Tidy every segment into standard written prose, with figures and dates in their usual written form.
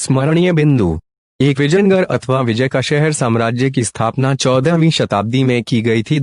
स्मरणीय बिंदु। एक विजयनगर अथवा विजय का शहर साम्राज्य की स्थापना 14वीं शताब्दी में की गई थी।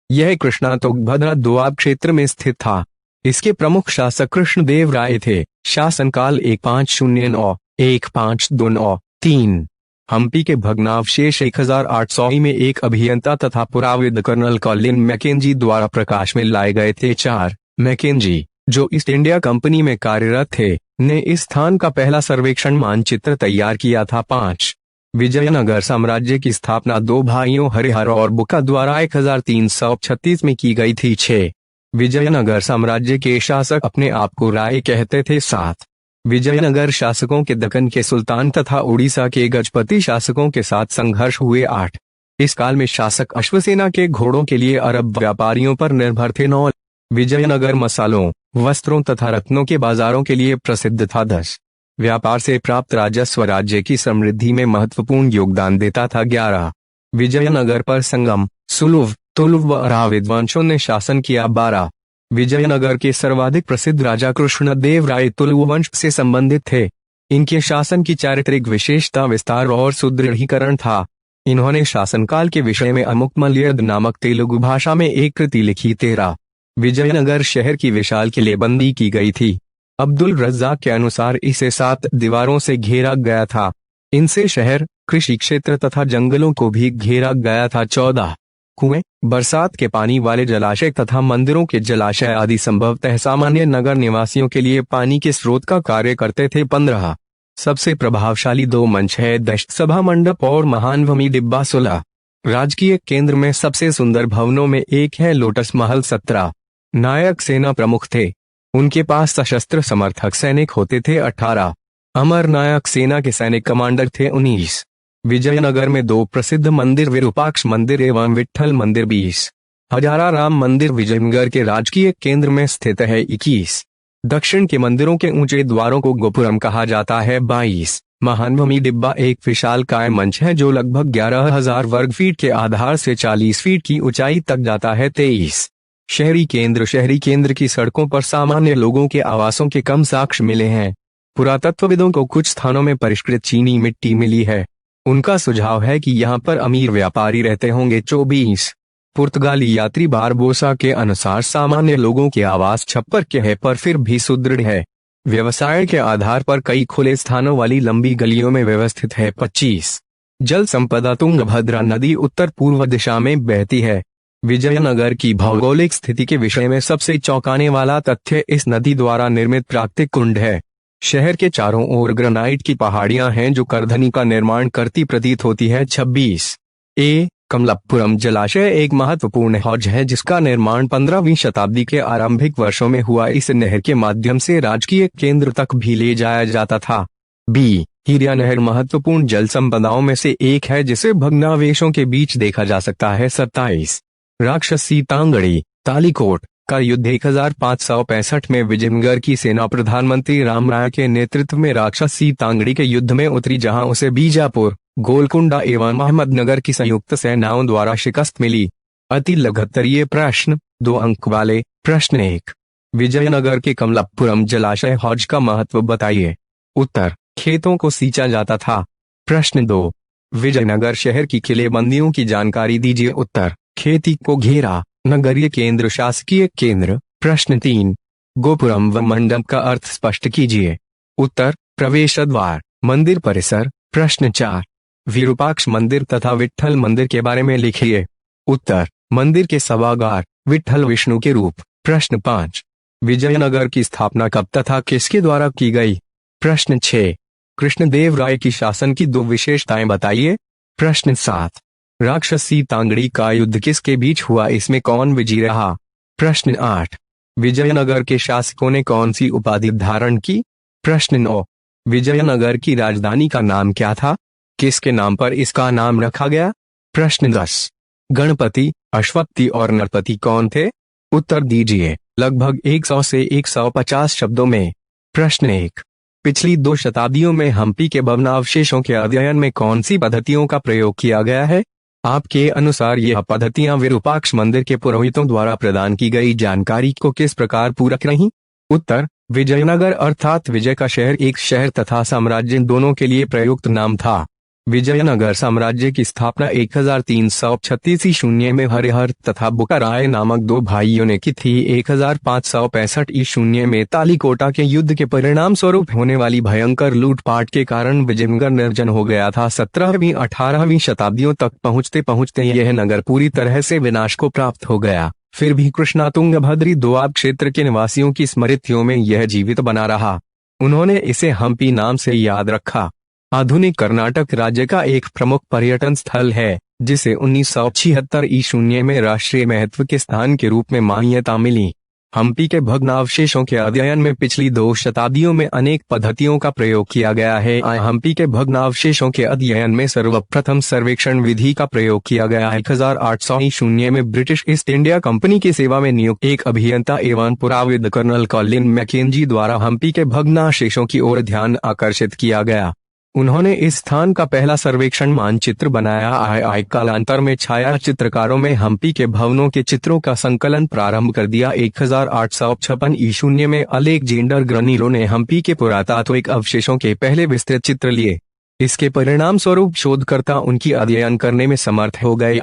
यह कृष्णा तुंगभद्रा दोआब क्षेत्र में स्थित था। इसके प्रमुख शासक कृष्णदेव राय थे। शासनकाल 1509-1529-3। हम्पी के भग्नावशेष 1800 में एक अभियंता तथा पुराविद कर्नल कॉलिन मैकेंजी द्वारा प्रकाश में लाए गए थे। 4 मैकेंजी, जो ईस्ट इंडिया कंपनी में कार्यरत थे, ने इस स्थान का पहला सर्वेक्षण मानचित्र तैयार किया था। 5 विजयनगर साम्राज्य की स्थापना 2 भाइयों हरिहर और बुक्का द्वारा 1336 में की गई थी। 6 विजयनगर साम्राज्य के शासक अपने आप को राय कहते थे। 7 विजयनगर शासकों के दक्कन के सुल्तान तथा उड़ीसा के गजपति शासकों के साथ संघर्ष हुए। 8 इस काल में शासक अश्वसेना के घोड़ों के लिए अरब व्यापारियों पर निर्भर थे। 9 विजयनगर मसालों, वस्त्रों तथा रत्नों के बाजारों के लिए प्रसिद्ध था। 10 व्यापार से प्राप्त राजस्व राज्य की समृद्धि में महत्वपूर्ण योगदान देता था। 11 विजयनगर पर संगम, सुलुव, तुलुव व अराविद वंशों ने शासन किया। 12 विजयनगर के सर्वाधिक प्रसिद्ध राजा कृष्णदेव राय तुलुव वंश से संबंधित थे। इनके शासन की चारित्रिक विशेषता विस्तार और सुदृढ़ीकरण था। इन्होंने शासनकाल के विषय में अमुक्तमल्यद नामक तेलुगु भाषा में एक कृति लिखी। 13 विजयनगर शहर की विशाल किलेबंदी की गई थी। अब्दुल रज्जाक के अनुसार इसे 7 दीवारों से घेरा गया था। इनसे शहर, कृषि क्षेत्र तथा जंगलों को भी घेरा गया था। 14 कुएं, बरसात के पानी वाले जलाशय तथा मंदिरों के जलाशय आदि संभवतः सामान्य नगर निवासियों के लिए पानी के स्रोत का कार्य करते थे। 15 सबसे प्रभावशाली 2 मंच है दशत सभा मंडप और महानवमी डिब्बा। 16 राजकीय केंद्र में सबसे सुंदर भवनों में एक है लोटस महल। 17 नायक सेना प्रमुख थे। उनके पास सशस्त्र समर्थक सैनिक होते थे। 18 अमर नायक सेना के सैनिक कमांडर थे। 19 विजयनगर में 2 प्रसिद्ध मंदिर विरूपाक्ष मंदिर एवं विट्ठल मंदिर। 20 हजारा राम मंदिर विजयनगर के राजकीय केंद्र में स्थित है। 21 दक्षिण के मंदिरों के ऊंचे द्वारों को गोपुरम कहा जाता है। 22 महानवमी डिब्बा एक विशालकाय मंच है जो लगभग 11,000 वर्ग फीट के आधार से 40 फीट की ऊंचाई तक जाता है। 23 शहरी केंद्र की सड़कों पर सामान्य लोगों के आवासों के कम साक्ष्य मिले हैं। पुरातत्वविदों को कुछ स्थानों में परिष्कृत चीनी मिट्टी मिली है। उनका सुझाव है कि यहाँ पर अमीर व्यापारी रहते होंगे। 24 पुर्तगाली यात्री बारबोसा के अनुसार सामान्य लोगों के आवास छप्पर के है पर फिर भी सुदृढ़ है। व्यवसाय के आधार पर कई खुले स्थानों वाली लंबी गलियों में व्यवस्थित है। 25 जल संपदा तुंगभद्रा नदी उत्तर पूर्व दिशा में बहती है। विजयनगर की भौगोलिक स्थिति के विषय में सबसे चौंकाने वाला तथ्य इस नदी द्वारा निर्मित प्राकृतिक कुंड है। शहर के चारों ओर ग्रेनाइट की पहाड़ियां हैं जो करधनी का निर्माण करती प्रतीत होती है। 26 कमलपुरम जलाशय एक महत्वपूर्ण हौज है जिसका निर्माण 15वीं शताब्दी के आरंभिक वर्षों में हुआ। इस नहर के माध्यम से राजकीय केंद्र तक भी ले जाया जाता था। हीरिया नहर महत्वपूर्ण जल संपदाओं में से एक है जिसे भग्नावशेषों के बीच देखा जा सकता है। 27 राक्षसी तांगड़ी तालीकोट का युद्ध 1565 में विजयनगर की सेना प्रधानमंत्री रामराय के नेतृत्व में राक्षसी तांगड़ी के युद्ध में उतरी जहां उसे बीजापुर, गोलकुंडा एवं अहमदनगर की संयुक्त सेनाओं द्वारा शिकस्त मिली। अति लघुत्तरीय प्रश्न 2 अंक वाले। प्रश्न 1 विजयनगर के कमलपुरम जलाशय हौज का महत्व बताइए। उत्तर खेतों को सींचा जाता था। प्रश्न 2 विजयनगर शहर की किलेबंदियों की जानकारी दीजिए। उत्तर खेती को घेरा, नगरीय केंद्र, शासकीय केंद्र। प्रश्न 3 गोपुरम व मंडप का अर्थ स्पष्ट कीजिए। उत्तर प्रवेश द्वार, मंदिर परिसर। प्रश्न 4 विरूपाक्ष मंदिर तथा विट्ठल मंदिर के बारे में लिखिए। उत्तर मंदिर के सभागार, विट्ठल विष्णु के रूप। प्रश्न 5 विजयनगर की स्थापना कब तथा किसके द्वारा की गई। प्रश्न 6 कृष्णदेव राय की शासन की 2 विशेषताएं बताइए। प्रश्न 7 राक्षसी तांगड़ी का युद्ध किसके बीच हुआ, इसमें कौन विजयी रहा। प्रश्न 8 विजयनगर के शासकों ने कौन सी उपाधि धारण की। प्रश्न 9 विजयनगर की राजधानी का नाम क्या था, किसके नाम पर इसका नाम रखा गया। प्रश्न 10 गणपति, अश्वपति और नरपति कौन थे। उत्तर दीजिए लगभग 100 से 150 शब्दों में। प्रश्न 1 पिछली 2 शताब्दियों में हम्पी के भग्नावशेषों के अध्ययन में कौन सी पद्धतियों का प्रयोग किया गया है। आपके अनुसार यह पद्धतियां विरूपाक्ष मंदिर के पुरोहितों द्वारा प्रदान की गई जानकारी को किस प्रकार पूरक रहीं। उत्तर विजयनगर अर्थात विजय का शहर एक शहर तथा साम्राज्य दोनों के लिए प्रयुक्त नाम था। विजयनगर साम्राज्य की स्थापना 1336 ईशून्य में हरिहर तथा बुक्काराय नामक दो भाइयों ने की थी। 1565 ईशून्य में तालीकोटा के युद्ध के परिणाम स्वरूप होने वाली भयंकर लूटपाट के कारण विजयनगर निर्जन हो गया था। 17वीं-18वीं शताब्दियों तक पहुंचते पहुंचते यह नगर पूरी तरह से विनाश को प्राप्त हो गया। फिर भी कृष्णा तुंगभद्री दोआब क्षेत्र के निवासियों की स्मृतियों में यह जीवित बना रहा। उन्होंने इसे हम्पी नाम से याद रखा। आधुनिक कर्नाटक राज्य का एक प्रमुख पर्यटन स्थल है, जिसे 1976 ईशून्य में राष्ट्रीय महत्व के स्थान के रूप में मान्यता मिली। हम्पी के भग्नावशेषों के अध्ययन में पिछली 2 शताब्दियों में अनेक पद्धतियों का प्रयोग किया गया है। हम्पी के भग्नावशेषों के अध्ययन में सर्वप्रथम सर्वेक्षण विधि का प्रयोग किया गया। 1800 ईशून्य में ब्रिटिश ईस्ट इंडिया कंपनी की सेवा में नियुक्त एक अभियंता एवं पुराविद कर्नल कॉलिन मैकेंजी द्वारा हम्पी के भग्नावशेषों की ओर ध्यान आकर्षित किया गया। उन्होंने इस स्थान का पहला सर्वेक्षण मानचित्र बनाया। कालांतर में छाया चित्रकारों में हम्पी के भवनों के चित्रों का संकलन प्रारंभ कर दिया। 1856 ईशून्य में अलेक्जेंडर ग्रनीलो ने हम्पी के पुरातात्विक अवशेषों के पहले विस्तृत चित्र लिए। इसके परिणाम स्वरूप शोधकर्ता उनकी अध्ययन करने में समर्थ हो गए।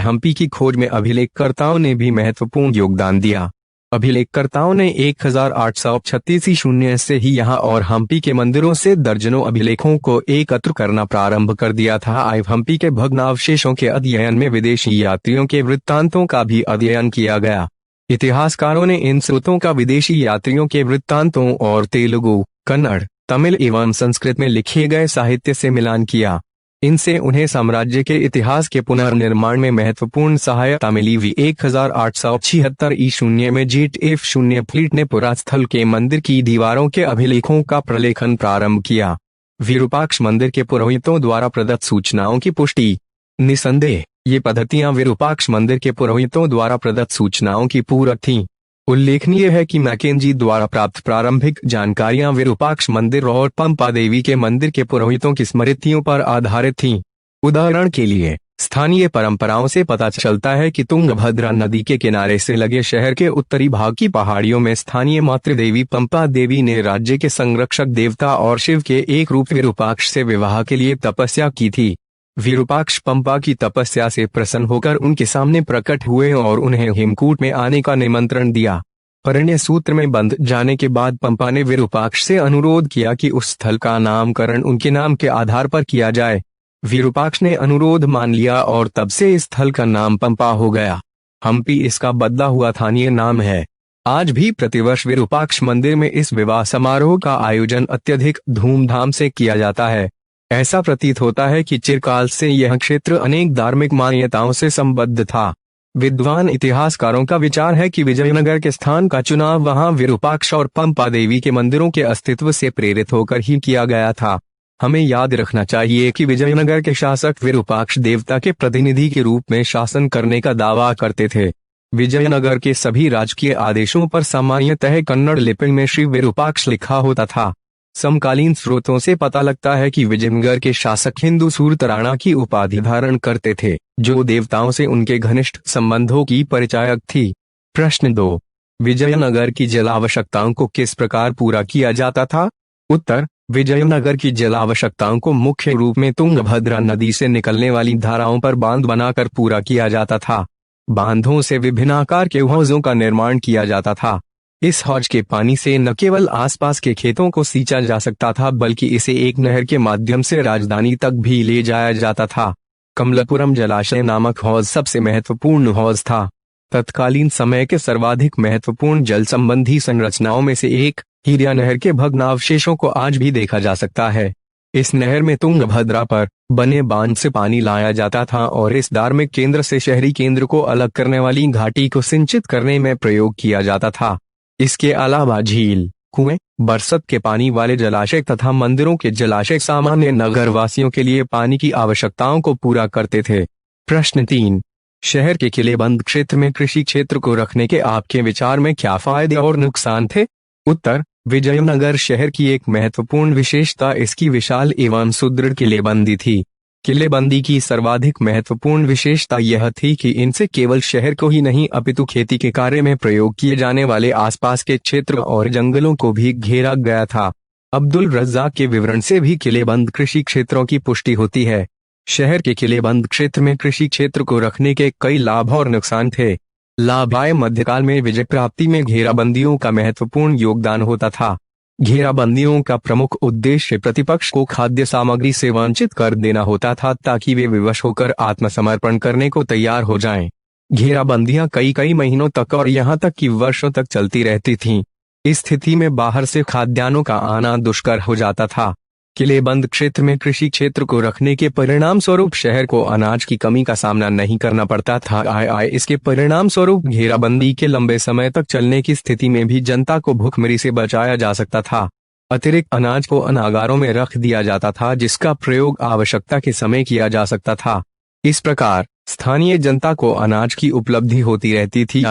हम्पी की खोज में अभिलेखकर्ताओं ने भी महत्वपूर्ण योगदान दिया। अभिलेखकर्ताओं ने 1836 ईशून्य से ही यहाँ और हम्पी के मंदिरों से दर्जनों अभिलेखों को एकत्र करना प्रारंभ कर दिया था। हम्पी के भग्नावशेषों के अध्ययन में विदेशी यात्रियों के वृत्तांतों का भी अध्ययन किया गया। इतिहासकारों ने इन स्रोतों का विदेशी यात्रियों के वृत्तांतों और तेलुगु, कन्नड़, तमिल एवं संस्कृत में लिखे गए साहित्य से मिलान किया। इनसे उन्हें साम्राज्य के इतिहास के पुनर्निर्माण में महत्वपूर्ण सहायता मिली। 1876 ईशून्य में जेट-F0 फ्लीट ने पुरास्थल के मंदिर की दीवारों के अभिलेखों का प्रलेखन प्रारंभ किया। विरूपाक्ष मंदिर के पुरोहितों द्वारा प्रदत्त सूचनाओं की पुष्टि। निसंदेह ये पद्धतियां विरूपाक्ष मंदिर के पुरोहितों द्वारा प्रदत्त सूचनाओं की पूरक थीं। उल्लेखनीय है कि मैकेंजी द्वारा प्राप्त प्रारंभिक जानकारियां विरूपाक्ष मंदिर और पंपा देवी के मंदिर के पुरोहितों की स्मृतियों पर आधारित थीं। उदाहरण के लिए स्थानीय परंपराओं से पता चलता है कि तुंगभद्रा नदी के किनारे से लगे शहर के उत्तरी भाग की पहाड़ियों में स्थानीय मातृदेवी पंपा देवी ने राज्य के संरक्षक देवता और शिव के एक रूप विरूपाक्ष से विवाह के लिए तपस्या की थी। विरूपाक्ष पंपा की तपस्या से प्रसन्न होकर उनके सामने प्रकट हुए और उन्हें हेमकूट में आने का निमंत्रण दिया। परिणय सूत्र में बंध जाने के बाद पंपा ने विरूपाक्ष से अनुरोध किया कि उस स्थल का नामकरण उनके नाम के आधार पर किया जाए। विरूपाक्ष ने अनुरोध मान लिया और तब से इस स्थल का नाम पंपा हो गया। हम्पी इसका बदला हुआ स्थानीय नाम है। आज भी प्रतिवर्ष विरूपाक्ष मंदिर में इस विवाह समारोह का आयोजन अत्यधिक धूमधाम से किया जाता है। ऐसा प्रतीत होता है कि चिरकाल से यह क्षेत्र अनेक धार्मिक मान्यताओं से संबद्ध था। विद्वान इतिहासकारों का विचार है कि विजयनगर के स्थान का चुनाव वहां विरूपाक्ष और पंपा देवी के मंदिरों के अस्तित्व से प्रेरित होकर ही किया गया था। हमें याद रखना चाहिए कि विजयनगर के शासक विरूपाक्ष देवता के प्रतिनिधि के रूप में शासन करने का दावा करते थे। विजयनगर के सभी राजकीय आदेशों पर सामान्यतः कन्नड़ लिपि में श्री विरूपाक्ष लिखा होता था। समकालीन स्रोतों से पता लगता है कि विजयनगर के शासक हिंदू सूरत राणा की उपाधि धारण करते थे, जो देवताओं से उनके घनिष्ठ संबंधों की परिचायक थी। प्रश्न 2। विजयनगर की जल आवश्यकताओं को किस प्रकार पूरा किया जाता था? उत्तर: विजयनगर की जल आवश्यकताओं को मुख्य रूप में तुंगभद्रा नदी से निकलने वाली धाराओं पर बांध बनाकर पूरा किया जाता था। बांधों से विभिन्न आकार के हौजों का निर्माण किया जाता था। इस हौज के पानी से न केवल आसपास के खेतों को सींचा जा सकता था, बल्कि इसे एक नहर के माध्यम से राजधानी तक भी ले जाया जाता था। कमलापुरम जलाशय नामक हौज सबसे महत्वपूर्ण हौज था। तत्कालीन समय के सर्वाधिक महत्वपूर्ण जल संबंधी संरचनाओं में से एक हीरिया नहर के भग्नावशेषों को आज भी देखा जा सकता है। इस नहर में तुंगभद्रा पर बने बांध से पानी लाया जाता था और इस धार्मिक केंद्र से शहरी केंद्र को अलग करने वाली घाटी को सिंचित करने में प्रयोग किया जाता था। इसके अलावा झील, कुएं, बरसत के पानी वाले जलाशय तथा मंदिरों के जलाशय सामान्य नगरवासियों के लिए पानी की आवश्यकताओं को पूरा करते थे। प्रश्न 3। शहर के किलेबंद क्षेत्र में कृषि क्षेत्र को रखने के आपके विचार में क्या फायदे और नुकसान थे? उत्तर: विजयनगर शहर की एक महत्वपूर्ण विशेषता इसकी विशाल एवं सुदृढ़ किलेबंदी थी। किलेबंदी की सर्वाधिक महत्वपूर्ण विशेषता यह थी कि इनसे केवल शहर को ही नहीं अपितु खेती के कार्य में प्रयोग किए जाने वाले आसपास के क्षेत्र और जंगलों को भी घेरा गया था। अब्दुल रज्जाक के विवरण से भी किलेबंद कृषि क्षेत्रों की पुष्टि होती है। शहर के किलेबंद क्षेत्र में कृषि क्षेत्र को रखने के कई लाभ और नुकसान थे। लाभ आय मध्यकाल में विजय प्राप्ति में घेराबंदियों का महत्वपूर्ण योगदान होता था। घेराबंदियों का प्रमुख उद्देश्य प्रतिपक्ष को खाद्य सामग्री से वंचित कर देना होता था ताकि वे विवश होकर आत्मसमर्पण करने को तैयार हो जाएं। घेराबंदियां कई महीनों तक और यहां तक कि वर्षों तक चलती रहती थीं। इस स्थिति में बाहर से खाद्यान्नों का आना दुष्कर हो जाता था। किलेबंद क्षेत्र में कृषि क्षेत्र को रखने के परिणाम स्वरूप शहर को अनाज की कमी का सामना नहीं करना पड़ता था। इसके परिणाम स्वरूप घेराबंदी के लंबे समय तक चलने की स्थिति में भी जनता को भूखमरी से बचाया जा सकता था। अतिरिक्त अनाज को अनागारों में रख दिया जाता था जिसका प्रयोग आवश्यकता के समय किया जा सकता था। इस प्रकार स्थानीय जनता को अनाज की उपलब्धि होती रहती थी।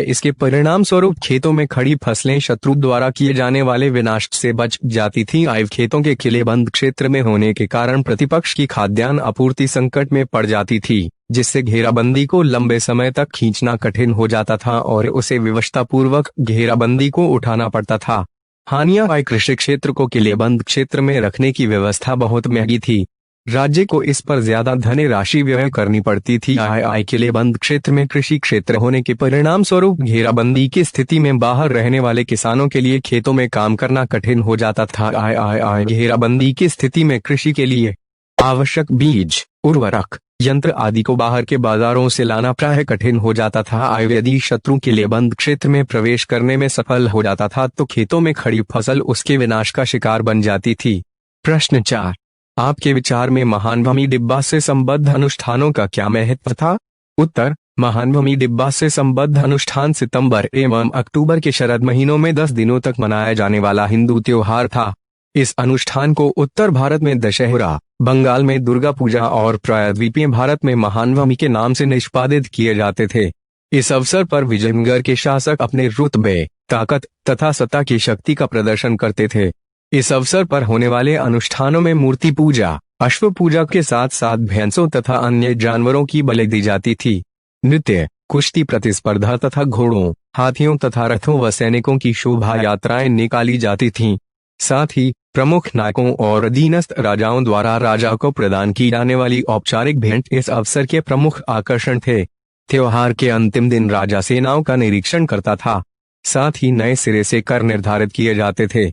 इसके परिणाम स्वरूप खेतों में खड़ी फसलें शत्रु द्वारा किए जाने वाले विनाश से बच जाती थीं। खेतों के किलेबंद क्षेत्र में होने के कारण प्रतिपक्ष की खाद्यान्न आपूर्ति संकट में पड़ जाती थी, जिससे घेराबंदी को लंबे समय तक खींचना कठिन हो जाता था और उसे विवशतापूर्वक घेराबंदी को उठाना पड़ता था। हानियां कृषि क्षेत्र को किलेबंद क्षेत्र में रखने की व्यवस्था बहुत महंगी थी। राज्य को इस पर ज्यादा धनराशि व्यय करनी पड़ती थी। किलेबंद क्षेत्र में कृषि क्षेत्र होने के परिणाम स्वरूप घेराबंदी की स्थिति में बाहर रहने वाले किसानों के लिए खेतों में काम करना कठिन हो जाता था। घेराबंदी की स्थिति में कृषि के लिए आवश्यक बीज, उर्वरक, यंत्र आदि को बाहर के बाजारों से लाना प्रायः कठिन हो जाता था। यदि शत्रु किलेबंद क्षेत्र में प्रवेश करने में सफल हो जाता था तो खेतों में खड़ी फसल उसके विनाश का शिकार बन जाती थी। प्रश्न 4, आपके विचार में महानवमी डिब्बा से संबद्ध अनुष्ठानों का क्या महत्व था? उत्तर, महानवमी डिब्बा से संबद्ध अनुष्ठान सितंबर एवं अक्टूबर के शरद महीनों में 10 दिनों तक मनाया जाने वाला हिंदू त्योहार था। इस अनुष्ठान को उत्तर भारत में दशहरा, बंगाल में दुर्गा पूजा और प्रायद्वीपीय भारत में महानवमी के नाम से निष्पादित किए जाते थे। इस अवसर पर विजयनगर के शासक अपने रुतबे, ताकत तथा सत्ता की शक्ति का प्रदर्शन करते थे। इस अवसर पर होने वाले अनुष्ठानों में मूर्ति पूजा, अश्व पूजा के साथ साथ भैंसों तथा अन्य जानवरों की बलि दी जाती थी। नृत्य, कुश्ती प्रतिस्पर्धा तथा घोड़ों, हाथियों तथा रथों व सैनिकों की शोभा यात्राएं निकाली जाती थीं। साथ ही प्रमुख नायकों और अधीनस्थ राजाओं द्वारा राजा को प्रदान की जाने वाली औपचारिक भेंट इस अवसर के प्रमुख आकर्षण थे। त्योहार के अंतिम दिन राजा सेनाओं का निरीक्षण करता था। साथ ही नए सिरे से कर निर्धारित किए जाते थे।